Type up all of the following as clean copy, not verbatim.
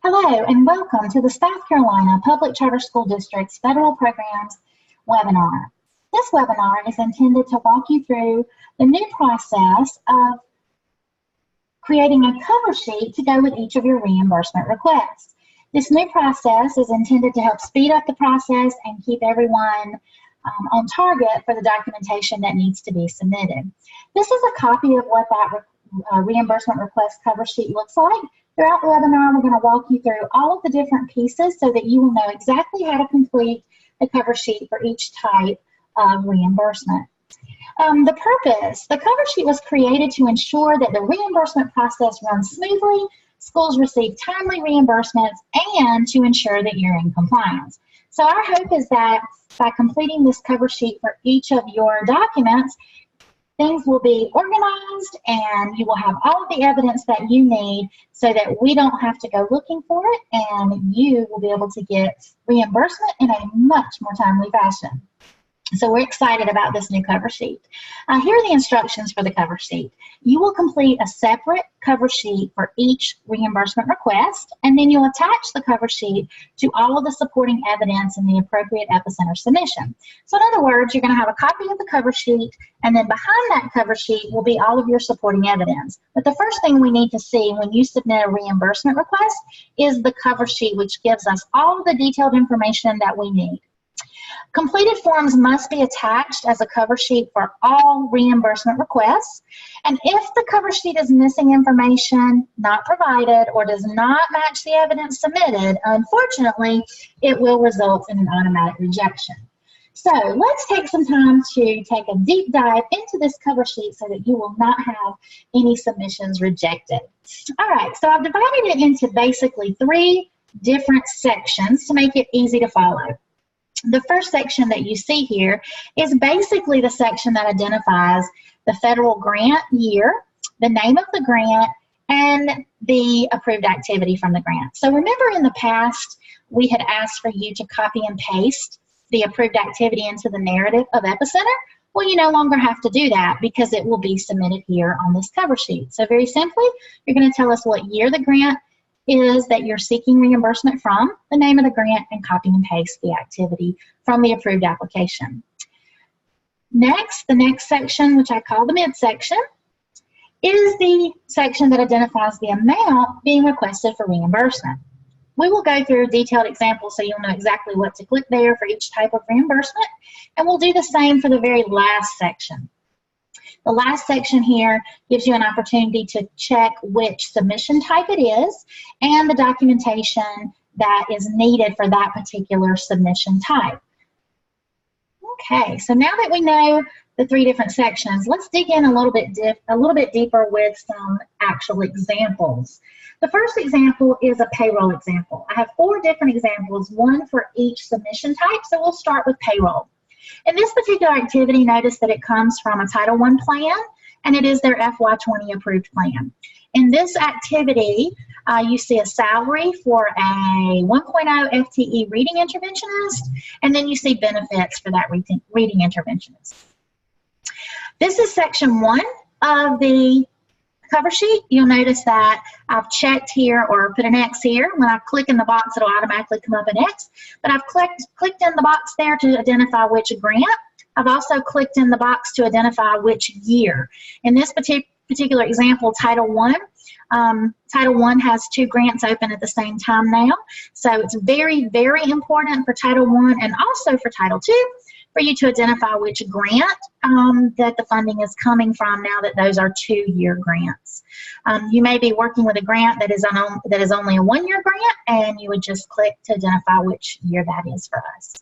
Hello and welcome to the South Carolina Public Charter School District's Federal Programs webinar. This webinar is intended to walk you through the new process of creating a cover sheet to go with each of your reimbursement requests. This new process is intended to help speed up the process and keep everyone on target for the documentation that needs to be submitted. This is a copy of what that reimbursement request cover sheet looks like. Throughout the webinar, we're going to walk you through all of the different pieces so that you will know exactly how to complete the cover sheet for each type of reimbursement. The cover sheet was created to ensure that the reimbursement process runs smoothly, schools receive timely reimbursements, and to ensure that you're in compliance. So our hope is that by completing this cover sheet for each of your documents, things will be organized and you will have all of the evidence that you need so that we don't have to go looking for it and you will be able to get reimbursement in a much more timely fashion. So we're excited about this new cover sheet. Here are the instructions for the cover sheet. You will complete a separate cover sheet for each reimbursement request, and then you'll attach the cover sheet to all of the supporting evidence in the appropriate epicenter submission. So in other words, you're going to have a copy of the cover sheet, and then behind that cover sheet will be all of your supporting evidence. But the first thing we need to see when you submit a reimbursement request is the cover sheet, which gives us all of the detailed information that we need. Completed forms must be attached as a cover sheet for all reimbursement requests. And if the cover sheet is missing information, not provided, or does not match the evidence submitted, unfortunately, it will result in an automatic rejection. So let's take some time to take a deep dive into this cover sheet so that you will not have any submissions rejected. All right, so I've divided it into basically 3 different sections to make it easy to follow. The first section that you see here is basically the section that identifies the federal grant year, the name of the grant, and the approved activity from the grant. So remember in the past, we had asked for you to copy and paste the approved activity into the narrative of Epicenter. Well, you no longer have to do that because it will be submitted here on this cover sheet. So very simply, you're going to tell us what year the grant is that you're seeking reimbursement from, the name of the grant, and copy and paste the activity from the approved application. Next, the next section, which I call the midsection, is the section that identifies the amount being requested for reimbursement. We will go through detailed examples so you'll know exactly what to click there for each type of reimbursement, and we'll do the same for the very last section. The last section here gives you an opportunity to check which submission type it is and the documentation that is needed for that particular submission type. Okay, so now that we know the 3 different sections, let's dig in a little bit deeper with some actual examples. The first example is a payroll example. I have 4 different examples, one for each submission type, so we'll start with payroll. In this particular activity, notice that it comes from a Title I plan, and it is their FY20 approved plan. In this activity, you see a salary for a 1.0 FTE reading interventionist, and then you see benefits for that reading interventionist. This is section 1 of the cover sheet. You'll notice that I've checked here or put an X here. When I click in the box, it'll automatically come up an X, but I've clicked in the box there to identify which grant. I've also clicked in the box to identify which year. In this particular example, Title I, Title I has 2 grants open at the same time now, so it's very, very important for Title I and also for Title II for you to identify which grant that the funding is coming from now that those are 2-year grants. You may be working with a grant that is only a 1-year grant, and you would just click to identify which year that is for us.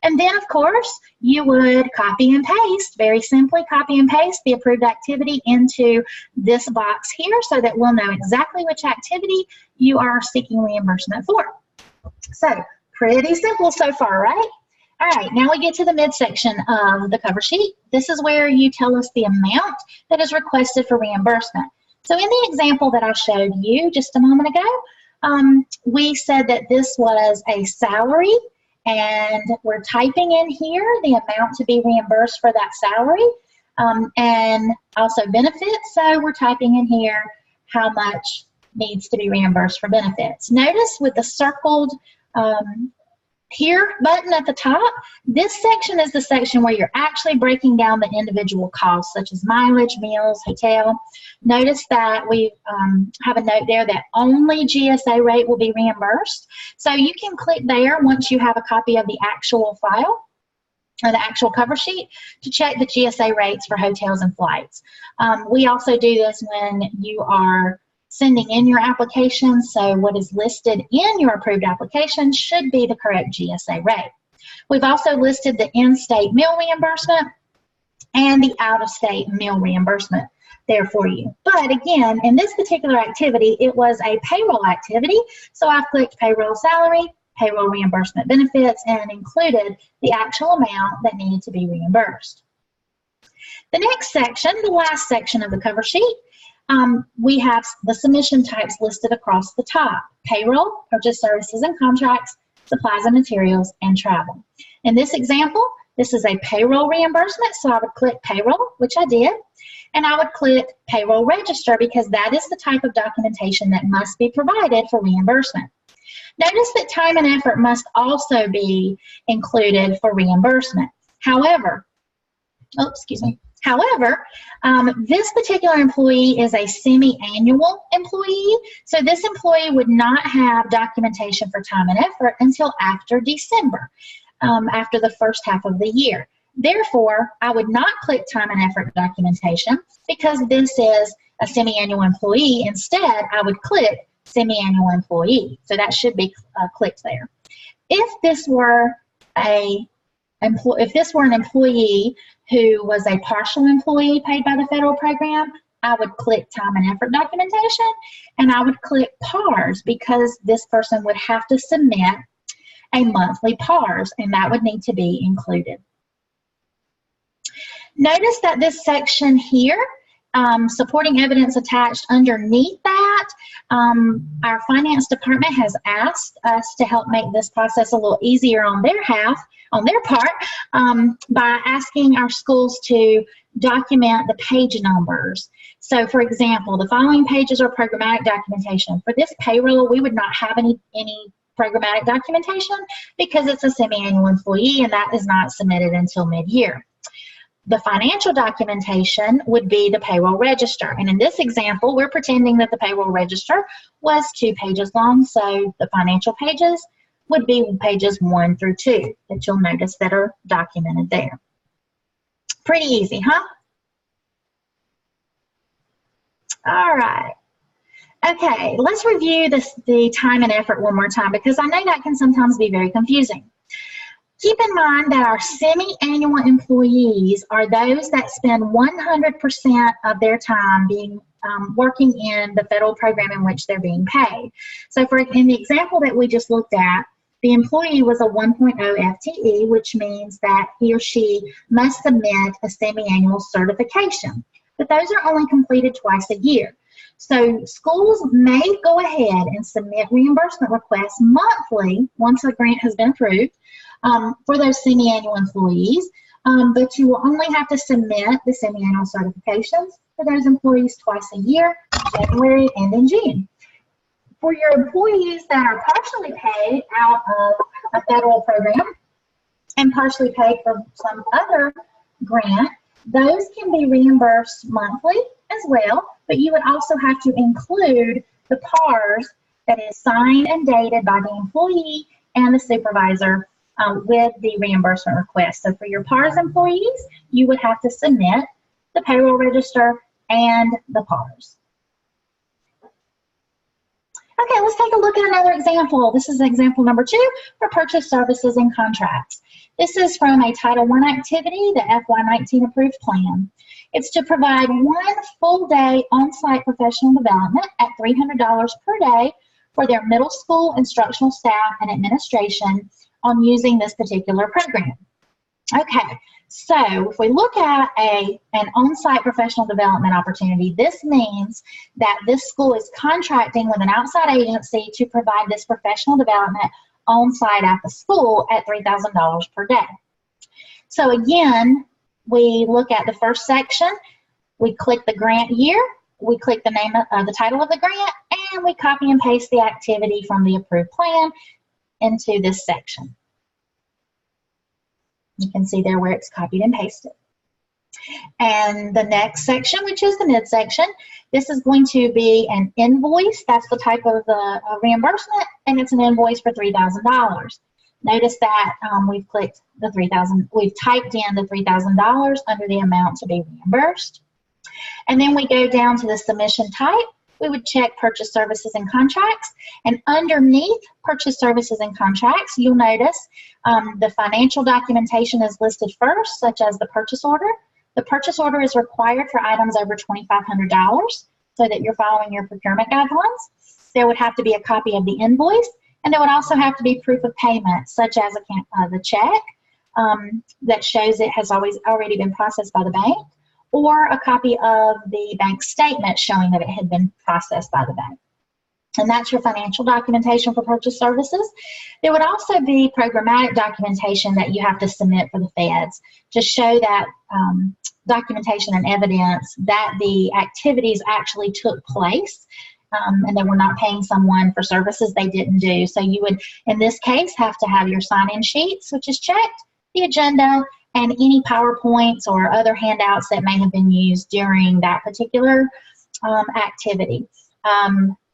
And then, of course, you would copy and paste, very simply copy and paste the approved activity into this box here so that we'll know exactly which activity you are seeking reimbursement for. So, pretty simple so far, right? All right, now we get to the midsection of the cover sheet. This is where you tell us the amount that is requested for reimbursement. So in the example that I showed you just a moment ago, we said that this was a salary, and we're typing in here the amount to be reimbursed for that salary, and also benefits. So we're typing in here how much needs to be reimbursed for benefits. Notice with the circled here button at the top, this section is the section where you're actually breaking down the individual costs, such as mileage, meals, hotel. Notice that we have a note there that only GSA rate will be reimbursed. So you can click there once you have a copy of the actual file or the actual cover sheet to check the GSA rates for hotels and flights. We also do this when you are sending in your application, so what is listed in your approved application should be the correct GSA rate. We've also listed the in-state meal reimbursement and the out-of-state meal reimbursement there for you. But again, in this particular activity, it was a payroll activity, so I've clicked payroll salary, payroll reimbursement benefits, and included the actual amount that needed to be reimbursed. The next section, the last section of the cover sheet, we have the submission types listed across the top: payroll, purchase services and contracts, supplies and materials, and travel. In this example, this is a payroll reimbursement, so I would click payroll, which I did, and I would click payroll register because that is the type of documentation that must be provided for reimbursement. Notice that time and effort must also be included for reimbursement. However, this particular employee is a semi-annual employee, so this employee would not have documentation for time and effort until after December, after the first half of the year. Therefore, I would not click time and effort documentation because this is a semi-annual employee. Instead, I would click semi-annual employee, so that should be clicked there. If this were an employee who was a partial employee paid by the federal program, I would click time and effort documentation, and I would click PARS because this person would have to submit a monthly PARS, and that would need to be included. Notice that this section here, supporting evidence attached underneath that, our finance department has asked us to help make this process a little easier on their part, by asking our schools to document the page numbers. So for example, the following pages are programmatic documentation. For this payroll, we would not have any programmatic documentation because it's a semi-annual employee and that is not submitted until mid-year. The financial documentation would be the payroll register. And in this example, we're pretending that the payroll register was 2 pages long, so the financial pages would be pages 1 through 2 that you'll notice that are documented there. Pretty easy, huh? All right. Okay, let's review the time and effort one more time because I know that can sometimes be very confusing. Keep in mind that our semi-annual employees are those that spend 100% of their time working in the federal program in which they're being paid. So in the example that we just looked at, the employee was a 1.0 FTE, which means that he or she must submit a semi-annual certification. But those are only completed twice a year. So schools may go ahead and submit reimbursement requests monthly once a grant has been approved for those semi-annual employees, but you will only have to submit the semi-annual certifications for those employees twice a year, January and in June. For your employees that are partially paid out of a federal program and partially paid for some other grant, those can be reimbursed monthly as well, but you would also have to include the PARS that is signed and dated by the employee and the supervisor with the reimbursement request. So for your PARS employees, you would have to submit the payroll register and the PARS. Okay, let's take a look at another example. This is example number 2 for purchase services and contracts. This is from a Title I activity, the FY19 approved plan. It's to provide 1 full day on-site professional development at $300 per day for their middle school instructional staff and administration on using this particular program. Okay, so if we look at an on-site professional development opportunity, this means that this school is contracting with an outside agency to provide this professional development on-site at the school at $3,000 per day. So again, we look at the first section, we click the grant year, we click the name of the title of the grant, and we copy and paste the activity from the approved plan into this section. You can see there where it's copied and pasted. And the next section, which is the midsection, this is going to be an invoice. That's the type of reimbursement, and it's an invoice for $3,000. Notice that we've clicked the $3,000, we've typed in the $3,000 under the amount to be reimbursed. And then we go down to the submission type. We would check purchase services and contracts, and underneath purchase services and contracts, you'll notice the financial documentation is listed first, such as the purchase order. The purchase order is required for items over $2,500 so that you're following your procurement guidelines. There would have to be a copy of the invoice, and there would also have to be proof of payment, such as the check that shows it has already been processed by the bank, or a copy of the bank statement showing that it had been processed by the bank. And that's your financial documentation for purchase services. There would also be programmatic documentation that you have to submit for the feds to show that documentation and evidence that the activities actually took place and they were not paying someone for services they didn't do. So you would, in this case, have to have your sign-in sheets, which is checked, the agenda, and any PowerPoints or other handouts that may have been used during that particular activity.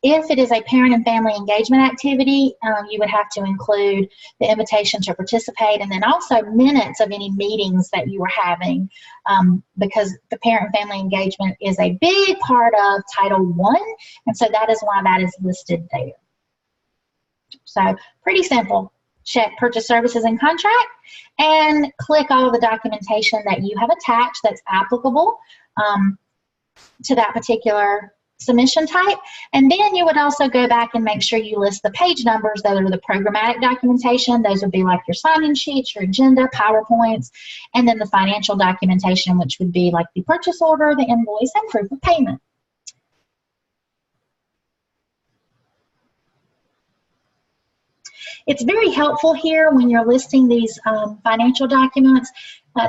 If it is a parent and family engagement activity, you would have to include the invitation to participate and then also minutes of any meetings that you were having, because the parent and family engagement is a big part of Title I, and so that is why that is listed there. So pretty simple. Check purchase services and contract and click all of the documentation that you have attached that's applicable to that particular submission type. And then you would also go back and make sure you list the page numbers that are the programmatic documentation. Those would be like your sign-in sheets, your agenda, PowerPoints, and then the financial documentation, which would be like the purchase order, the invoice, and proof of payment. It's very helpful here when you're listing these financial documents.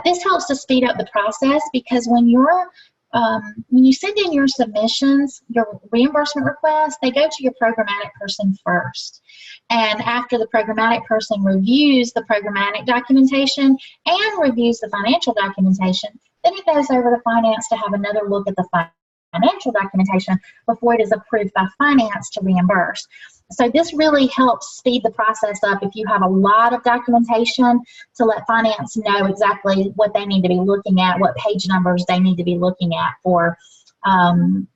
This helps to speed up the process, because when you send in your submissions, your reimbursement requests, they go to your programmatic person first. And after the programmatic person reviews the programmatic documentation and reviews the financial documentation, then it goes over to finance to have another look at the financial documentation before it is approved by finance to reimburse. So this really helps speed the process up if you have a lot of documentation, to let finance know exactly what they need to be looking at, what page numbers they need to be looking at for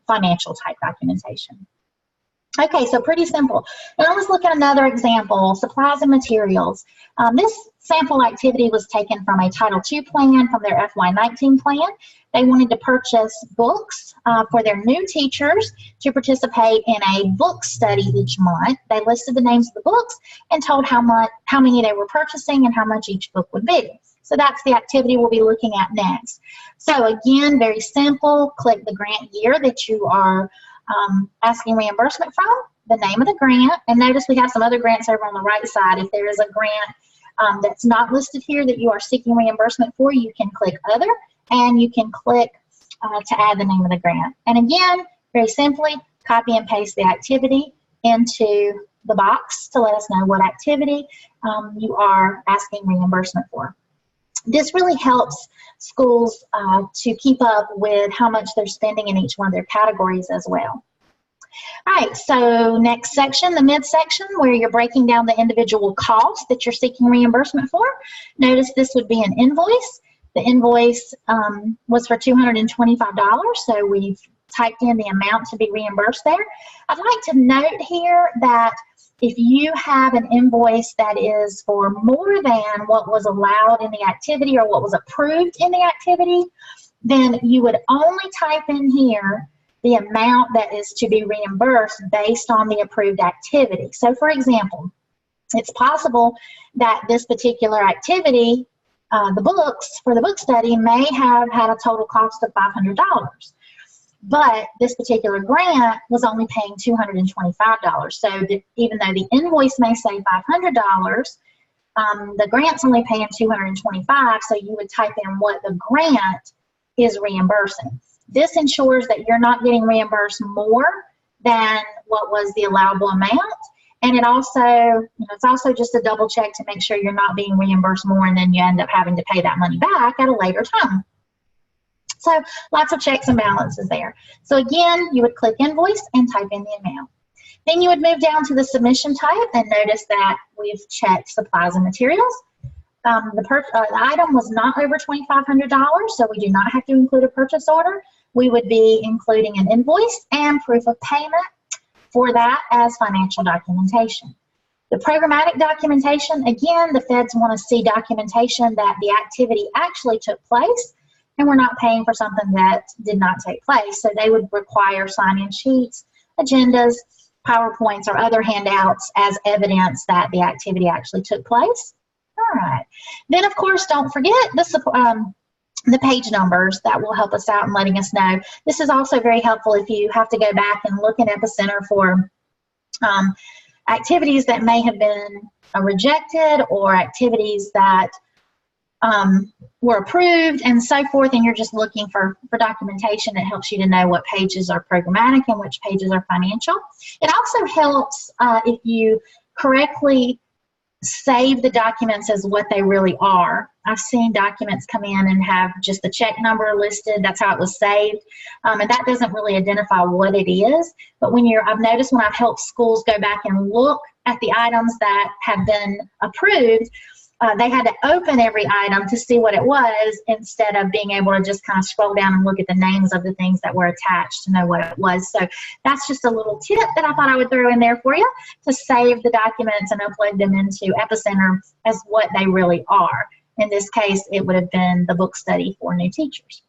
financial type documentation. Okay, so pretty simple. Now let's look at another example, supplies and materials. This sample activity was taken from a Title II plan from their FY19 plan. They wanted to purchase books for their new teachers to participate in a book study each month. They listed the names of the books and told how many they were purchasing and how much each book would be. So that's the activity we'll be looking at next. So again, very simple. Click the grant year that you are asking reimbursement from, the name of the grant, and notice we have some other grants over on the right side. If there is a grant that's not listed here that you are seeking reimbursement for, you can click other, and you can click to add the name of the grant. And again, very simply, copy and paste the activity into the box to let us know what activity you are asking reimbursement for. This really helps schools to keep up with how much they're spending in each one of their categories as well. All right, so next section, the midsection, where you're breaking down the individual costs that you're seeking reimbursement for. Notice this would be an invoice. The invoice was for $225, so we've typed in the amount to be reimbursed there. I'd like to note here that if you have an invoice that is for more than what was allowed in the activity or what was approved in the activity, then you would only type in here the amount that is to be reimbursed based on the approved activity. So for example, it's possible that this particular activity, the books for the book study, may have had a total cost of $500. But this particular grant was only paying $225. So even though the invoice may say $500, the grant's only paying $225, so you would type in what the grant is reimbursing. This ensures that you're not getting reimbursed more than what was the allowable amount. And it also, it's also just a double check to make sure you're not being reimbursed more and then you end up having to pay that money back at a later time. So lots of checks and balances there. So again, you would click invoice and type in the amount. Then you would move down to the submission type and notice that we've checked supplies and materials. The item was not over $2,500, so we do not have to include a purchase order. We would be including an invoice and proof of payment for that as financial documentation. The programmatic documentation, again, the feds want to see documentation that the activity actually took place and we're not paying for something that did not take place. So they would require sign-in sheets, agendas, PowerPoints, or other handouts as evidence that the activity actually took place. All right. Then, of course, don't forget the page numbers that will help us out in letting us know. This is also very helpful if you have to go back and look in Epicenter for activities that may have been rejected or activities that were approved and so forth, and you're just looking for documentation. It helps you to know what pages are programmatic and which pages are financial. It also helps if you correctly save the documents as what they really are. I've seen documents come in and have just the check number listed. That's how it was saved. And that doesn't really identify what it is. But I've noticed when I've helped schools go back and look at the items that have been approved, they had to open every item to see what it was instead of being able to just kind of scroll down and look at the names of the things that were attached to know what it was. So that's just a little tip that I thought I would throw in there for you to save the documents and upload them into Epicenter as what they really are. In this case, it would have been the book study for new teachers.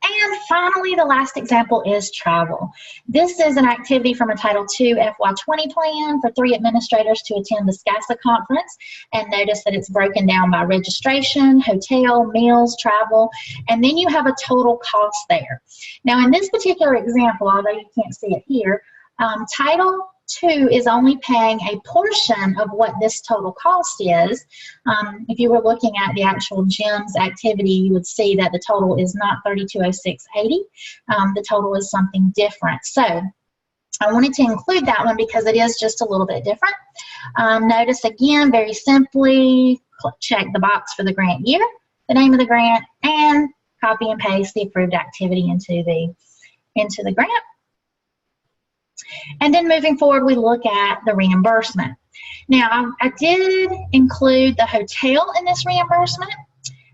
And finally, the last example is travel. This is an activity from a Title II FY20 plan for 3 administrators to attend the SCPCSD conference. And notice that it's broken down by registration, hotel, meals, travel, and then you have a total cost there. Now, in this particular example, although you can't see it here, Title II is only paying a portion of what this total cost is. If you were looking at the actual GEMS activity, you would see that the total is not $3206.80. The total is something different. So I wanted to include that one because it is just a little bit different. Notice again, very simply, check the box for the grant year, the name of the grant, and copy and paste the approved activity into the grant. And then moving forward, we look at the reimbursement. Now, I did include the hotel in this reimbursement,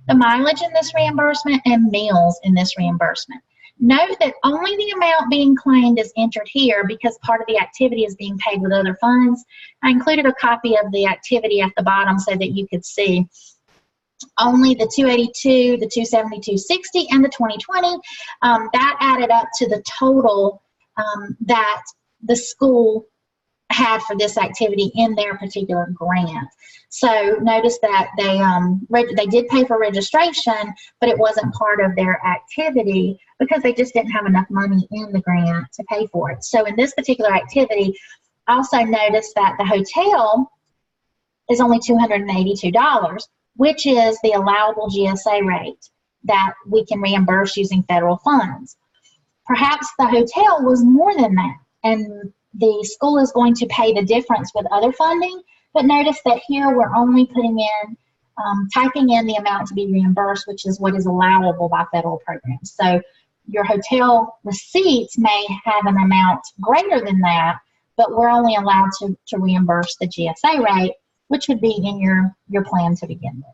the mileage in this reimbursement, and meals in this reimbursement. Note that only the amount being claimed is entered here because part of the activity is being paid with other funds. I included a copy of the activity at the bottom so that you could see only the 282, the 272.60, and the 2020. That added up to the total that the school had for this activity in their particular grant. So notice that they did pay for registration, but it wasn't part of their activity because they just didn't have enough money in the grant to pay for it. So in this particular activity, also notice that the hotel is only $282, which is the allowable GSA rate that we can reimburse using federal funds. Perhaps the hotel was more than that, and the school is going to pay the difference with other funding, but notice that here we're only putting in, typing in the amount to be reimbursed, which is what is allowable by federal programs. So your hotel receipts may have an amount greater than that, but we're only allowed to reimburse the GSA rate, which would be in your plan to begin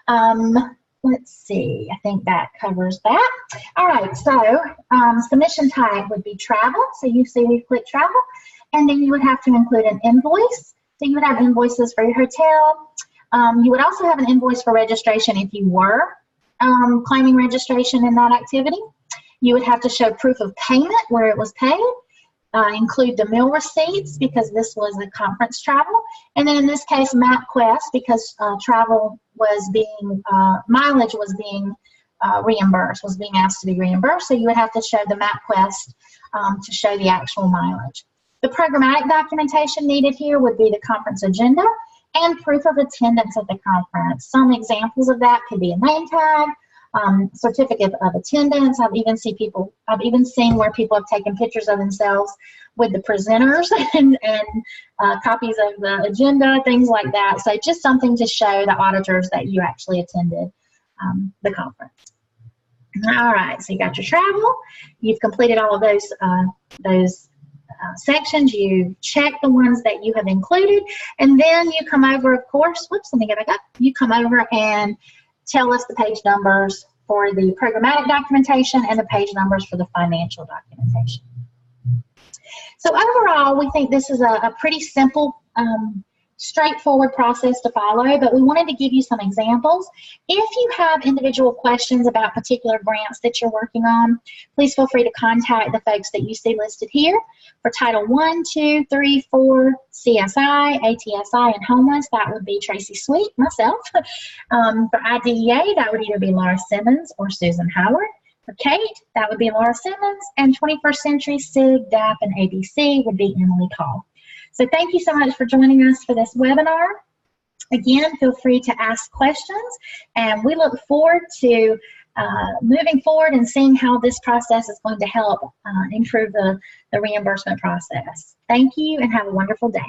with. Let's see, I think that covers that. All right, so submission type would be travel. So you see we've clicked travel, and then you would have to include an invoice. So you would have invoices for your hotel. You would also have an invoice for registration if you were claiming registration in that activity. You would have to show proof of payment where it was paid. Include the meal receipts because this was a conference travel, and then in this case MapQuest because travel was being mileage was being reimbursed, was being asked to be reimbursed. So you would have to show the MapQuest to show the actual mileage. The programmatic documentation needed here would be the conference agenda and proof of attendance at the conference. Some examples of that could be a name tag, certificate of attendance. I've even seen where people have taken pictures of themselves with the presenters and copies of the agenda, things like that. So just something to show the auditors that you actually attended the conference. All right, so you got your travel, you've completed all of those sections, you check the ones that you have included, and then you come over, of course, whoops, let me get back up. You come over and tell us the page numbers for the programmatic documentation and the page numbers for the financial documentation. So overall, we think this is a pretty simple, straightforward process to follow, but we wanted to give you some examples. If you have individual questions about particular grants that you're working on, please feel free to contact the folks that you see listed here. For Title I, II, III, IV, CSI, ATSI, and Homeless, that would be Tracy Sweet, myself. For IDEA, that would either be Laura Simmons or Susan Howard. For Kate, that would be Laura Simmons, and 21st Century, SIG, DAP, and ABC would be Emily Call. So thank you so much for joining us for this webinar. Again, feel free to ask questions, and we look forward to moving forward and seeing how this process is going to help improve the reimbursement process. Thank you, and have a wonderful day.